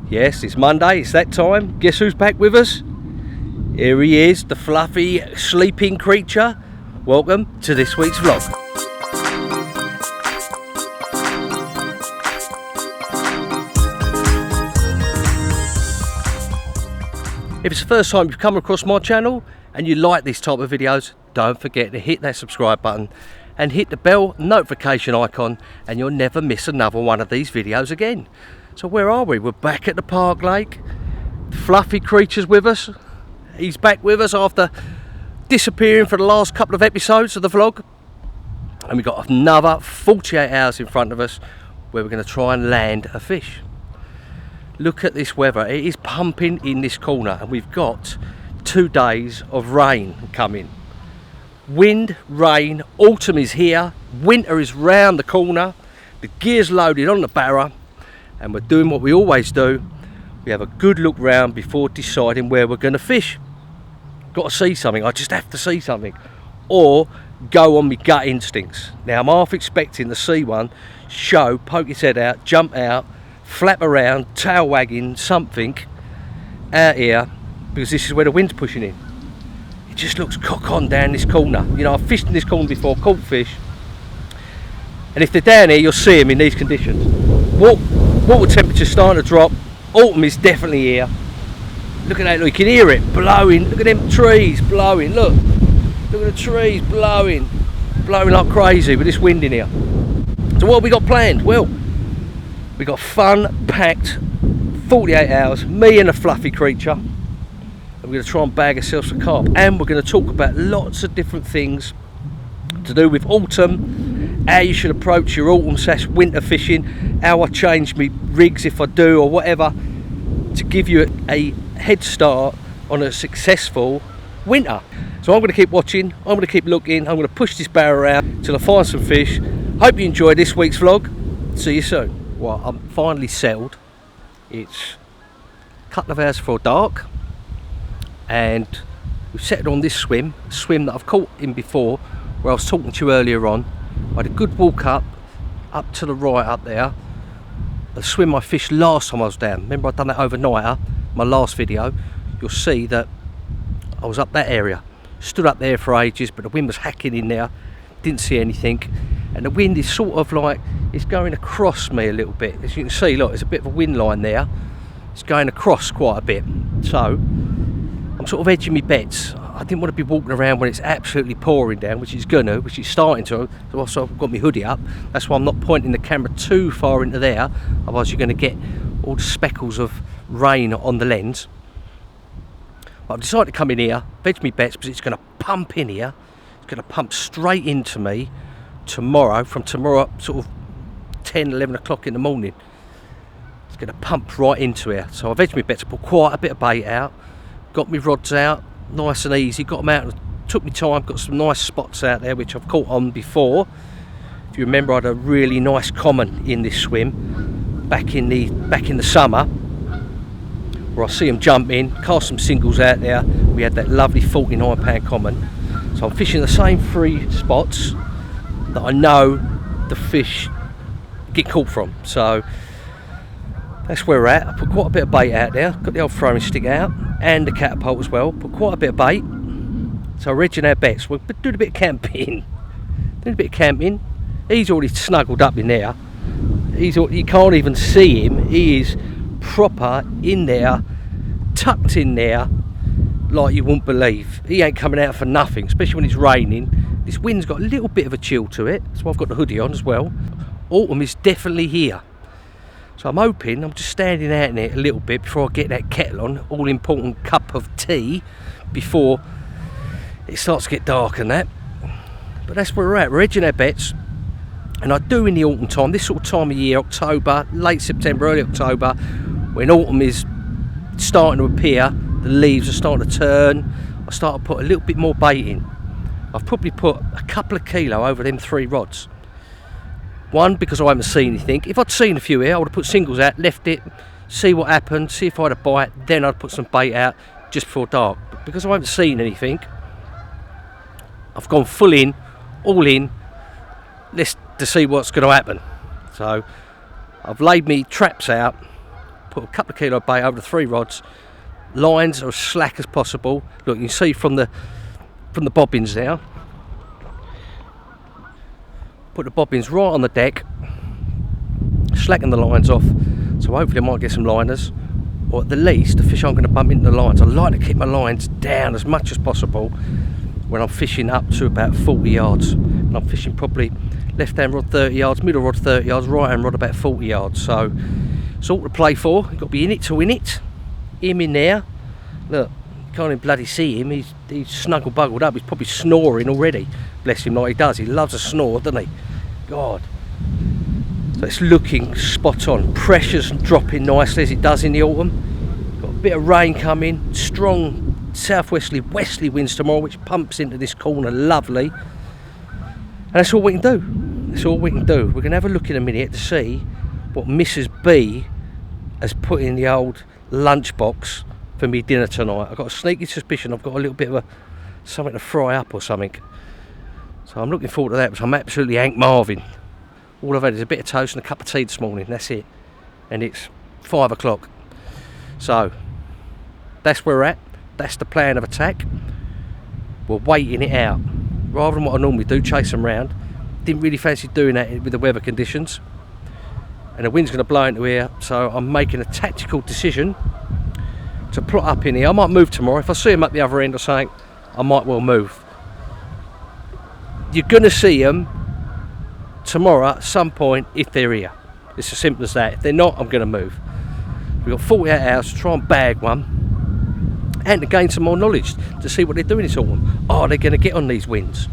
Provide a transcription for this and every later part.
Yes, it's Monday, it's that time. Guess who's back with us? Here he is, the fluffy sleeping creature. Welcome to this week's vlog. If it's the first time you've come across my channel and you like these type of videos, don't forget to hit that subscribe button and hit the bell notification icon, and you'll never miss another one of these videos again. So where are we? We're back at the Park Lake. Fluffy creature's with us. He's back with us after disappearing for the last couple of episodes of the vlog. And we've got another 48 hours in front of us where we're going to try and land a fish. Look at this weather. It is pumping in this corner, and we've got 2 days of rain coming. Wind, rain, autumn is here, winter is round the corner, the gear's loaded on the barra, and we're doing what we always do. We have a good look round before deciding where we're going to fish. Got to see something, I just have to see something, or go on my gut instincts. Now I'm half expecting to see one show, poke his head out, jump out, flap around, tail wagging, something out here, because this is where the wind's pushing in. It just looks cock on down this corner. You know, I've fished in this corner before, caught fish, and if they're down here you'll see them in these conditions. Water temperature's starting to drop, autumn is definitely here. Look at that, look, you can hear it blowing, look at them trees blowing, look at the trees blowing like crazy with this wind in here. So what have we got planned? Well, we got fun packed 48 hours, me and a fluffy creature. We're going to try and bag ourselves a carp, and we're going to talk about lots of different things to do with autumn, how you should approach your autumn/winter fishing, how I change my rigs if I do or whatever, to give you a head start on a successful winter. So I'm going to keep watching, I'm going to keep looking, I'm going to push this barrel around till I find some fish. Hope you enjoyed this week's vlog. See you soon. Well, I'm finally settled. It's a couple of hours before dark, and we've settled on this swim that I've caught in before, where I was talking to you earlier on. I had a good walk up to the right up there, a swim I fished last time I was down. Remember I'd done that overnighter, my last video. You'll see that I was up that area, stood up there for ages, but the wind was hacking in there, didn't see anything, and the wind is sort of like, it's going across me a little bit. As you can see, look, there's a bit of a wind line there. It's going across quite a bit, so I'm sort of edging my bets. I didn't want to be walking around when it's absolutely pouring down, which it's starting to. So also I've got my hoodie up. That's why I'm not pointing the camera too far into there, otherwise you're going to get all the speckles of rain on the lens. But I've decided to come in here, veg my bets, because it's going to pump in here. It's going to pump straight into me tomorrow, from tomorrow sort of 10, 11 o'clock in the morning. It's going to pump right into here. So I've edged my bets, put quite a bit of bait out, got my rods out, nice and easy, got them out and took my time, got some nice spots out there which I've caught on before. If you remember, I had a really nice common in this swim back in the summer, where I see them jump in, cast some singles out there. We had that lovely 49-pound common. So I'm fishing the same 3 spots that I know the fish get caught from. So that's where we're at. I put quite a bit of bait out there, got the old throwing stick out and the catapult as well, put quite a bit of bait. So we're edging our bets, we're doing a bit of camping. He's already snuggled up in there. You can't even see him. He is proper in there, tucked in there, like you wouldn't believe. He ain't coming out for nothing, especially when it's raining. This wind's got a little bit of a chill to it, so I've got the hoodie on as well. Autumn is definitely here. So I'm hoping, I'm just standing out in it a little bit before I get that kettle on, all important cup of tea, before it starts to get dark and that. But that's where we're at, we're edging our bets. And I do in the autumn time, this sort of time of year, October, late September, early October, when autumn is starting to appear, the leaves are starting to turn, I start to put a little bit more bait in. I've probably put a couple of kilo over them 3 rods. One, because I haven't seen anything. If I'd seen a few here, I would have put singles out, left it, see what happened, see if I had a bite, then I'd put some bait out just before dark. But because I haven't seen anything, I've gone full in, all in, to see what's going to happen. So I've laid me traps out, put a couple of kilo bait over the 3 rods. Lines are as slack as possible. Look, you can see from the bobbins now. Put the bobbins right on the deck, slacken the lines off, so hopefully I might get some liners, or at the least the fish aren't going to bump into the lines. I like to keep my lines down as much as possible when I'm fishing up to about 40 yards. And I'm fishing probably left hand rod 30 yards, middle rod 30 yards, right hand rod about 40 yards. So it's all to play for. You've got to be in it to win it. Him in there. Look, you can't even bloody see him. He's snuggle buggled up. He's probably snoring already. Bless him, like he does. He loves a snore, doesn't he? God. So it's looking spot on. Pressure's dropping nicely as it does in the autumn. Got a bit of rain coming. Strong southwesterly, westerly winds tomorrow, which pumps into this corner. Lovely. And that's all we can do. That's all we can do. We're going to have a look in a minute to see what Mrs. B has put in the old lunchbox for me dinner tonight. I've got a sneaky suspicion I've got a little bit of something to fry up or something. So I'm looking forward to that, because I'm absolutely Hank Marvin. All I've had is a bit of toast and a cup of tea this morning, that's it. And it's 5 o'clock. So that's where we're at. That's the plan of attack. We're waiting it out. Rather than what I normally do, chase them round. Didn't really fancy doing that with the weather conditions. And the wind's going to blow into here, so I'm making a tactical decision to plot up in here. I might move tomorrow. If I see them at the other end or something, I might well move. You're going to see them tomorrow at some point if they're here. It's as simple as that. If they're not, I'm going to move. We've got 48 hours to try and bag one and to gain some more knowledge to see what they're doing this autumn. Are they going to get on these winds?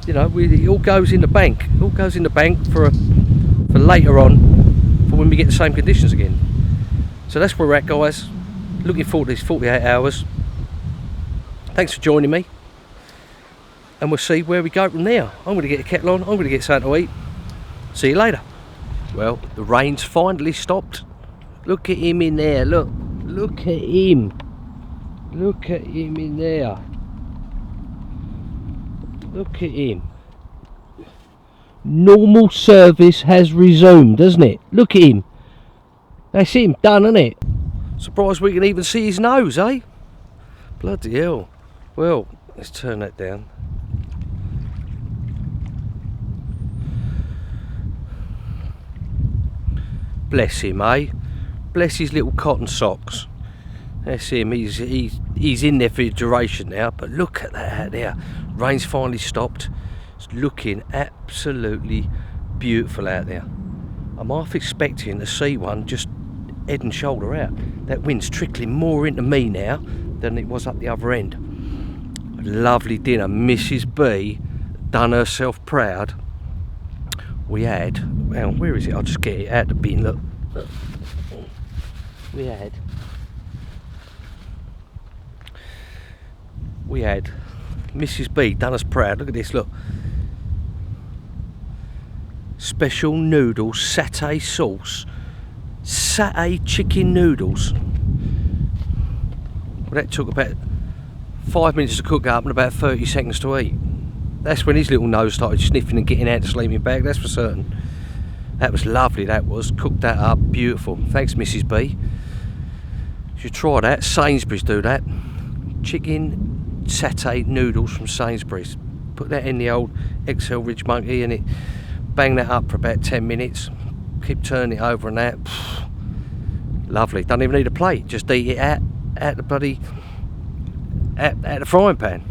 You know, it all goes in the bank. It all goes in the bank for later on, for when we get the same conditions again. So that's where we're at, guys. Looking forward to these 48 hours. Thanks for joining me. And we'll see where we go from there. I'm going to get a kettle on. I'm going to get something to eat. See you later. Well, the rain's finally stopped. Look at him in there. Look at him. Look at him in there. Look at him. Normal service has resumed, hasn't it? Look at him. That's him done, isn't it? Surprised we can even see his nose, eh? Bloody hell. Well, let's turn that down. Bless him, eh? Bless his little cotton socks. That's him. He's in there for the duration now. But look at that out there. Rain's finally stopped. It's looking absolutely beautiful out there. I'm half expecting to see one just head and shoulder out. That wind's trickling more into me now than it was up the other end. A lovely dinner. Mrs. B done herself proud. We had, well, where is it? I'll just get it out the bin. Look. We had Mrs. B done us proud. Look at this, look. Special noodles, satay sauce, satay chicken noodles. Well, that took about 5 minutes to cook up and about 30 seconds to eat. That's when his little nose started sniffing and getting out to sleeping bag, that's for certain. That was lovely, that was. Cooked that up, beautiful. Thanks, Mrs. B. You should try that. Sainsbury's do that. Chicken satay noodles from Sainsbury's. Put that in the old XL Ridge Monkey and it bang that up for about 10 minutes. Keep turning it over and that. Lovely. Don't even need a plate. Just eat it at the bloody at the frying pan.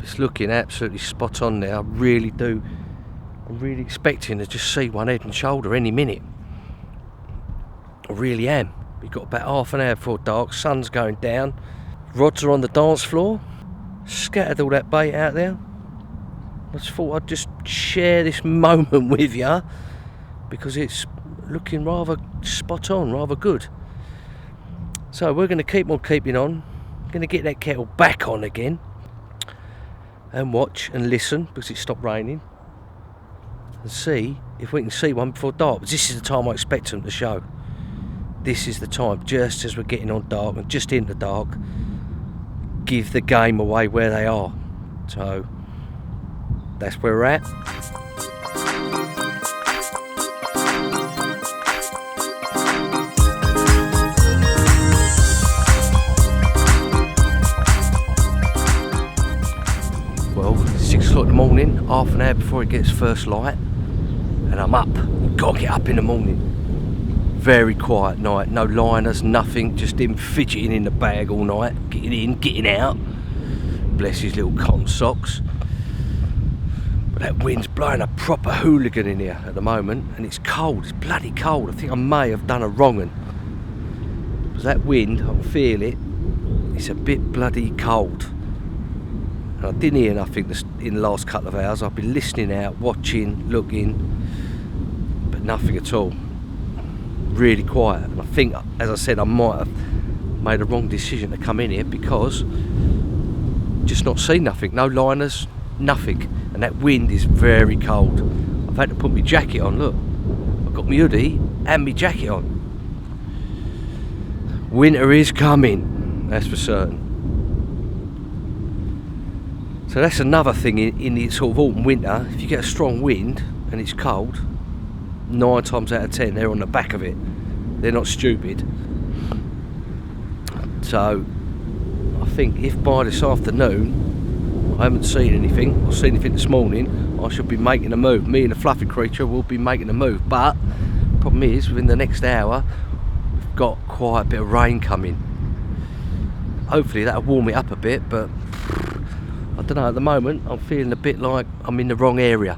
It's looking absolutely spot on now. I really do. I'm really expecting to just see one head and shoulder any minute. I really am. We've got about half an hour before dark. Sun's going down. Rods are on the dance floor. Scattered all that bait out there. I just thought I'd just share this moment with you because it's looking rather spot on, rather good. So we're going to keep on keeping on. Going to get that kettle back on again and watch and listen because it stopped raining and see if we can see one before dark. But this is the time I expect them to show. This is the time, just as we're getting on dark and just in the dark, give the game away where they are. So that's where we're at. morning, half an hour before it gets first light, and I'm up. Gotta get up in the morning. Very quiet night, no liners, nothing, just him fidgeting in the bag all night, getting in, getting out. Bless his little cotton socks. But that wind's blowing a proper hooligan in here at the moment, and it's cold, it's bloody cold. I think I may have done a wrong un. Because that wind, I can feel it, it's a bit bloody cold. And I didn't hear nothing in the last couple of hours. I've been listening out, watching, looking, but nothing at all. Really quiet. And I think, as I said, I might have made a wrong decision to come in here because just not seen nothing, no liners, nothing, and that wind is very cold. I've had to put my jacket on. Look, I've got my hoodie and my jacket on. Winter is coming, that's for certain. So that's another thing in the sort of autumn winter. If you get a strong wind and it's cold, 9 times out of 10 they're on the back of it. They're not stupid. So I think if by this afternoon I haven't seen anything, or seen anything this morning, I should be making a move. Me and the fluffy creature will be making a move. But the problem is, within the next hour, we've got quite a bit of rain coming. Hopefully that'll warm it up a bit, but I don't know, at the moment I'm feeling a bit like I'm in the wrong area,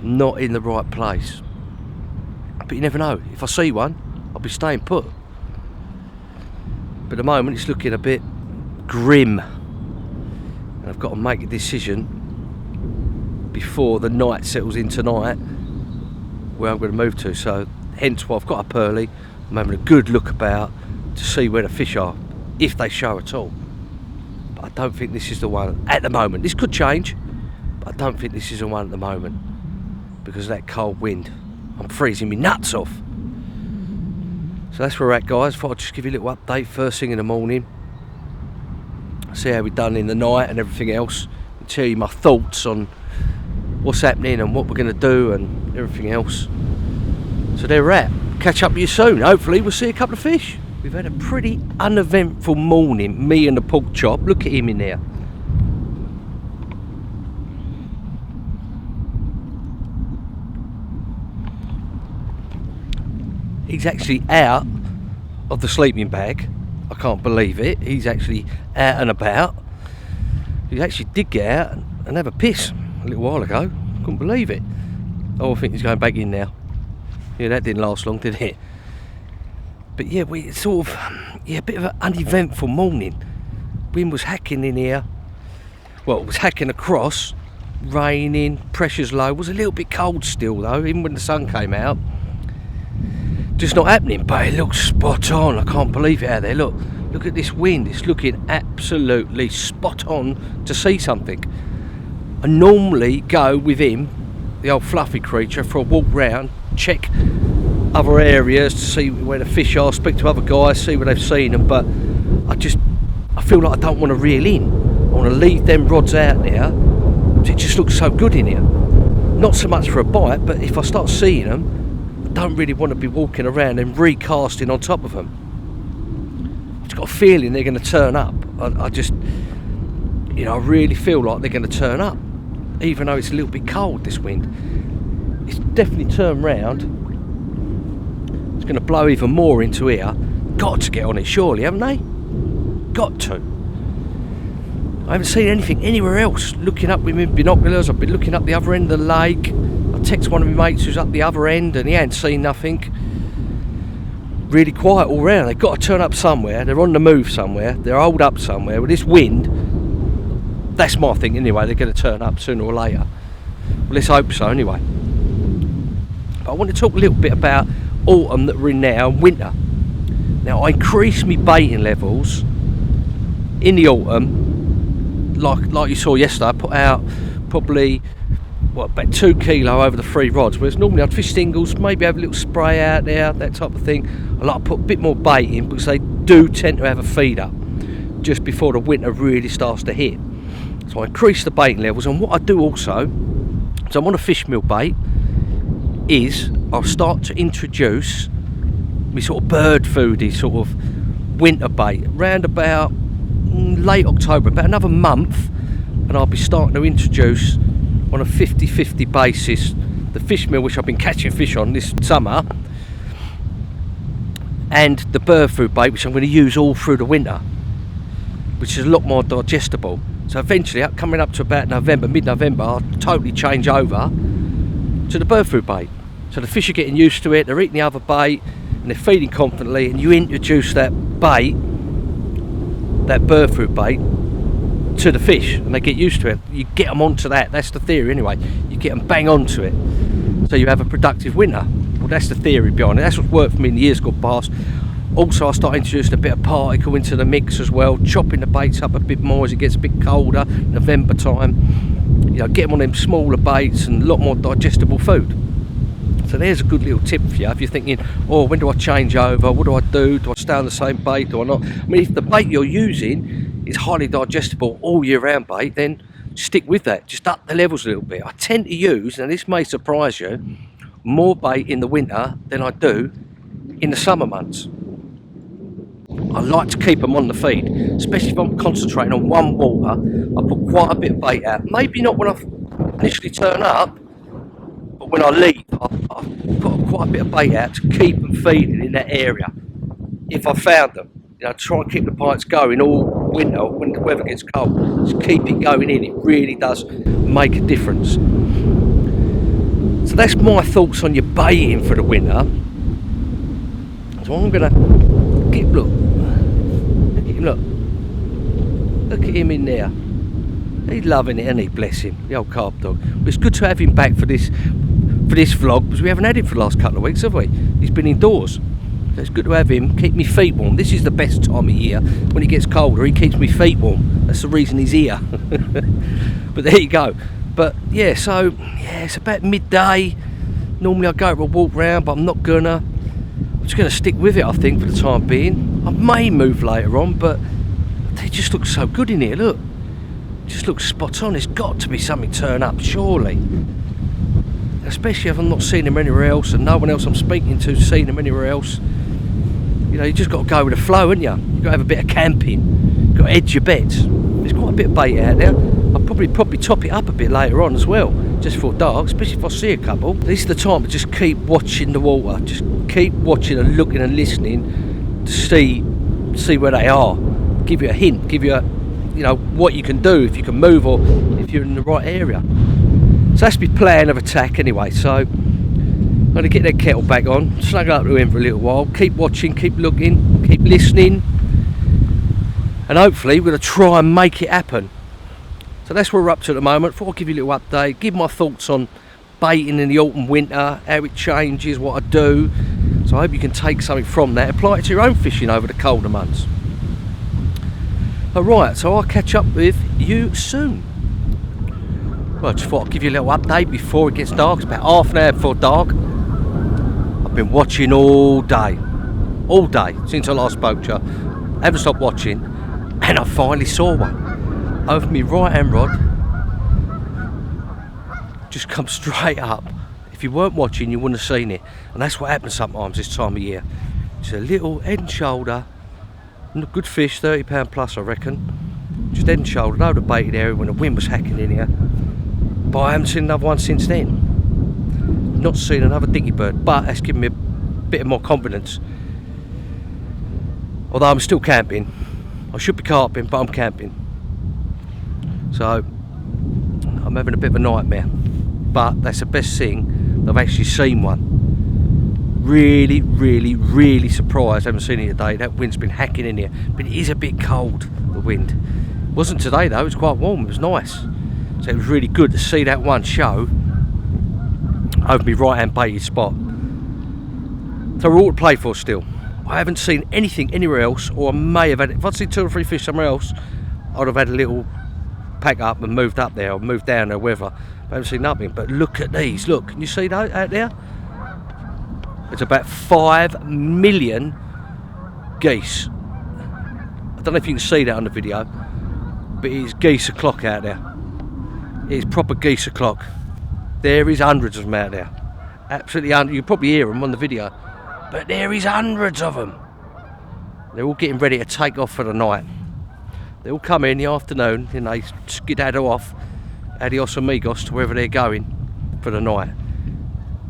not in the right place. But you never know, if I see one, I'll be staying put. But at the moment it's looking a bit grim, and I've got to make a decision before the night settles in tonight where I'm going to move to. So hence why I've got up early. I'm having a good look about to see where the fish are, if they show at all. But I don't think this is the one at the moment. This could change, but I don't think this is the one at the moment because of that cold wind. I'm freezing me nuts off. So that's where we're at, guys. Thought I'd just give you a little update first thing in the morning, see how we've done in the night and everything else, and tell you my thoughts on what's happening and what we're going to do and everything else. So there we're at. Catch up with you soon. Hopefully we'll see a couple of fish. We've had a pretty uneventful morning, me and the pork chop. Look at him in there. He's actually out of the sleeping bag. I can't believe it. He's actually out and about. He actually did get out and have a piss a little while ago. Couldn't believe it. Oh, I think he's going back in now. Yeah, that didn't last long, did it? But yeah, we sort of, a bit of an uneventful morning. Wind was hacking in here. Well, it was hacking across, raining, pressure's low. It was a little bit cold still though, even when the sun came out. Just not happening, but it looks spot on. I can't believe it out there. Look at this wind. It's looking absolutely spot on to see something. I normally go with him, the old fluffy creature, for a walk round, check other areas to see where the fish are, speak to other guys, see where they've seen them, but I feel like I don't want to reel in. I want to leave them rods out there. It just looks so good in here. Not so much for a bite, but if I start seeing them, I don't really want to be walking around and recasting on top of them. I've just got a feeling they're going to turn up. I just, I really feel like they're going to turn up, even though it's a little bit cold, this wind. It's definitely turned round. It's going to blow even more into here. Got to get on it surely, haven't they? Got to. I haven't seen anything anywhere else. Looking up with my binoculars, I've been looking up the other end of the lake. I text one of my mates who's up the other end and he hadn't seen nothing. Really quiet all round. They've got to turn up somewhere. They're on the move somewhere. They're holed up somewhere. With this wind, that's my thing anyway. They're going to turn up sooner or later. Well, let's hope so anyway. But I want to talk a little bit about autumn that we're in now and winter. Now, I increased my baiting levels in the autumn, like you saw yesterday. I put out probably about 2 kilo over the 3 rods, whereas normally I'd fish singles, maybe have a little spray out there, that type of thing. I like to put a bit more bait in because they do tend to have a feed up just before the winter really starts to hit. So I increase the baiting levels, and what I do also, so I'm on a fish meal bait, is I'll start to introduce my sort of bird foody sort of winter bait round about late October, about another month, and I'll be starting to introduce on a 50-50 basis the fish meal, which I've been catching fish on this summer, and the bird food bait, which I'm going to use all through the winter, which is a lot more digestible. So eventually, coming up to about November, mid-November, I'll totally change over to the bird food bait. So the fish are getting used to it, they're eating the other bait, and they're feeding confidently, and you introduce that bait, that bird food bait, to the fish, and they get used to it. You get them onto that. That's the theory anyway. You get them bang onto it, so you have a productive winter. Well, that's the theory behind it. That's what's worked for me in the years gone past. Also, I started introducing a bit of particle into the mix as well, chopping the baits up a bit more as it gets a bit colder, November time. You know, get them on them smaller baits and a lot more digestible food. So there's a good little tip for you if you're thinking, oh, when do I change over? What do I do? Do I stay on the same bait? Do I not? I mean, if the bait you're using is highly digestible all year round bait, then stick with that. Just up the levels a little bit. I tend to use, and this may surprise you, more bait in the winter than I do in the summer months. I like to keep them on the feed, especially if I'm concentrating on one water. I put quite a bit of bait out. Maybe not when I initially turn up, but when I leave, I put quite a bit of bait out to keep them feeding in that area. If I found them, you know, try and keep the bites going all winter when the weather gets cold. Just keep it going in. It really does make a difference. So that's my thoughts on your baiting for the winter. So I'm gonna keep look. Look at him in there. He's loving it, isn't he? Bless him, the old carp dog. But it's good to have him back for this vlog, because we haven't had him for the last couple of weeks, have we? He's been indoors. So it's good to have him, keep me feet warm. This is the best time of year. When it gets colder, he keeps me feet warm. That's the reason he's here. But there you go. But yeah, so yeah, it's about midday. Normally I go for a walk round, but I'm not gonna. I'm just gonna stick with it, I think, for the time being. I may move later on, but they just look so good in here. Look, just looks spot on. There's got to be something turn up, surely. Especially if I'm not seeing them anywhere else, and no one else I'm speaking to is seeing them anywhere else. You know, you just got to go with the flow, haven't you? You've got to have a bit of camping. You've got to edge your bets. There's quite a bit of bait out there. I'll probably top it up a bit later on as well, just before dark, especially if I see a couple. This is the time to just keep watching the water. Just keep watching and looking and listening to see where they are. Give you a hint, give you you know, what you can do, if you can move or if you're in the right area. So that's my plan of attack anyway. So I'm going to get that kettle back on, snuggle up to him for a little while, keep watching, keep looking, keep listening, and hopefully we're going to try and make it happen. So that's where we're up to at the moment. Before I give you a little update, give my thoughts on baiting in the autumn winter, how it changes, what I do. So I hope you can take something from that, apply it to your own fishing over the colder months. Alright, so I'll catch up with you soon. Well, I just thought I'd give you a little update before it gets dark. It's about half an hour before dark. I've been watching all day since I last spoke to you. I haven't stopped watching, and I finally saw one over my right hand rod. Just come straight up. If you weren't watching, you wouldn't have seen it, and that's what happens sometimes this time of year. Just a little head and shoulder, good fish, £30 plus I reckon. Just head and shoulder over the baited area when the wind was hacking in here. But I haven't seen another one since then. Not seen another dinky bird, but that's given me a bit more confidence. Although I'm still camping. I should be carping, but I'm camping. So I'm having a bit of a nightmare. But that's the best thing, I've actually seen one. Really, really, really surprised I haven't seen it today. That wind's been hacking in here. But it is a bit cold, the wind. It wasn't today though, it was quite warm, it was nice. So it was really good to see that one show over my right hand baited spot. So we're all to play for still. I haven't seen anything anywhere else, or I may have had it. If I'd seen 2 or 3 fish somewhere else, I'd have had a little pack up and moved up there, or moved down there, wherever. I haven't seen nothing, but look at these. Look, can you see that out there? It's about 5 million geese. I don't know if you can see that on the video, but it's geese o'clock out there. It's proper geese o'clock. There is hundreds of them out there. Absolutely hundreds. You can probably hear them on the video, but there is hundreds of them. They're all getting ready to take off for the night. They all come in the afternoon and they skedaddle off, adios amigos to wherever they're going for the night.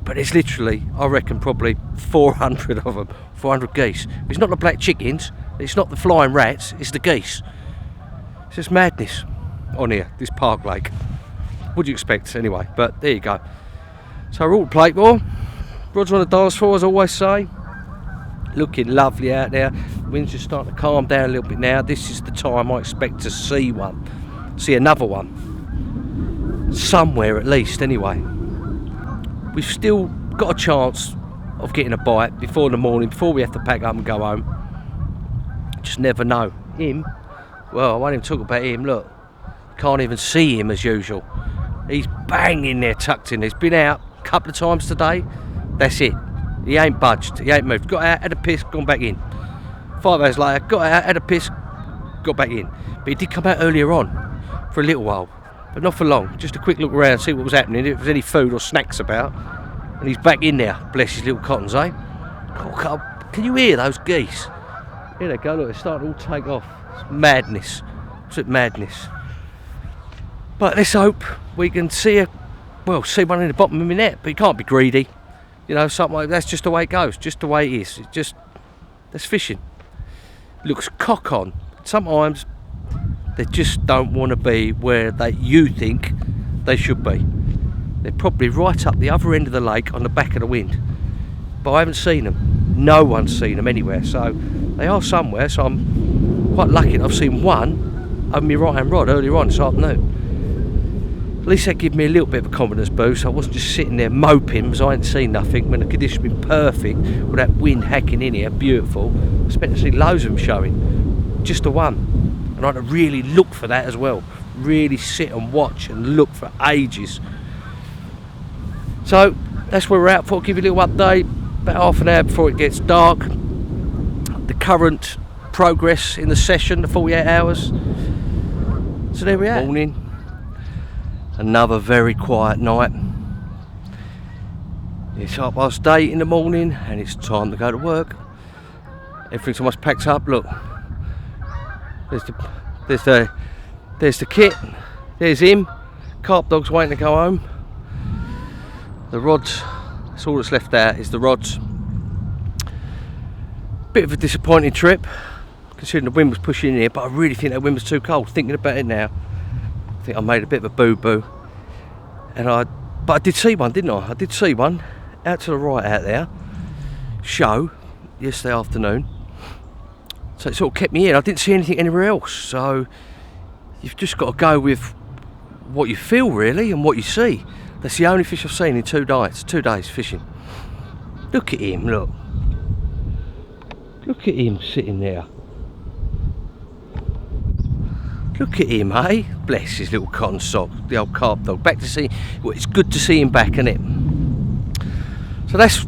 But there's literally, I reckon, probably 400 of them, 400 geese. It's not the black chickens, it's not the flying rats, it's the geese. It's just madness on here, this park lake. What do you expect anyway? But there you go. So we're all at plate ball. Rod's on the dance floor, as I always say. Looking lovely out there. Wind's just starting to calm down a little bit now. This is the time I expect to see one. See another one. Somewhere at least, anyway. We've still got a chance of getting a bite before the morning, before we have to pack up and go home. Just never know. Him, well, I won't even talk about him. Look, can't even see him as usual. He's bang in there, tucked in. He's been out a couple of times today. That's it. He ain't budged. He ain't moved. Got out, had a piss, gone back in. 5 hours later, got out, had a piss, got back in. But he did come out earlier on for a little while. But not for long, just a quick look around, see what was happening, if there was any food or snacks about. And he's back in there, bless his little cottons, eh? Oh, can you hear those geese? Here they go, look, they're starting to all take off. It's madness, absolute madness. But let's hope we can see see one in the bottom of my net, but you can't be greedy. You know, something like that's just the way it goes, just the way it is. That's fishing. Looks cock on. Sometimes they just don't want to be where you think they should be. They're probably right up the other end of the lake on the back of the wind. But I haven't seen them. No one's seen them anywhere. So they are somewhere. So I'm quite lucky that I've seen one over my right hand rod earlier on this afternoon. At least that gave me a little bit of a confidence boost. I wasn't just sitting there moping because I hadn't seen nothing when the conditions have been perfect with that wind hacking in here, beautiful. I expect to see loads of them showing. Just the one. And I had to really look for that as well. Really sit and watch and look for ages. So that's where we're at for. I'll give you a little update about half an hour before it gets dark. The current progress in the session, the 48 hours. So there we are. Morning. Another very quiet night. It's 8:30 in the morning and it's time to go to work. Everything's almost packed up. Look, there's the kit. There's him. Carp Dog's waiting to go home. The rods. That's all that's left out is the rods. Bit of a disappointing trip, considering the wind was pushing in here. But I really think that wind was too cold. Thinking about it now, I think I made a bit of a boo-boo. But I did see one, didn't I? I did see one out to the right out there. Show yesterday afternoon. So it sort of kept me in. I didn't see anything anywhere else. So you've just got to go with what you feel really and what you see. That's the only fish I've seen in 2 days. 2 days fishing. Look at him, look. Look at him sitting there. Look at him, eh? Bless his little cotton sock, the old Carp Dog. Back to see, well, it's good to see him back, isn't it? So that's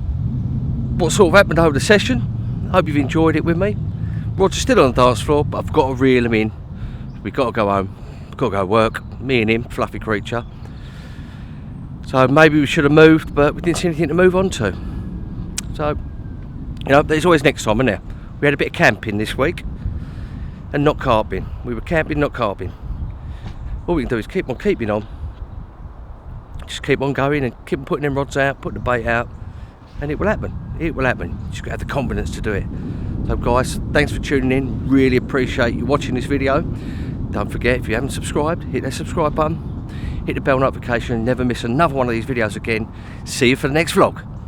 what sort of happened over the session. Hope you've enjoyed it with me. Rod's still on the dance floor, but I've got to reel him in. We've got to go home. We've got to go work. Me and him, fluffy creature. So maybe we should have moved, but we didn't see anything to move on to. So, you know, there's always next time, isn't there? We had a bit of camping this week. And not carping. We were camping, not carping. All we can do is keep on keeping on. Just keep on going and keep on putting them rods out, putting the bait out, and it will happen. It will happen. You just got to have the confidence to do it. So guys, thanks for tuning in. Really appreciate you watching this video. Don't forget, if you haven't subscribed, hit that subscribe button. Hit the bell notification and never miss another one of these videos again. See you for the next vlog.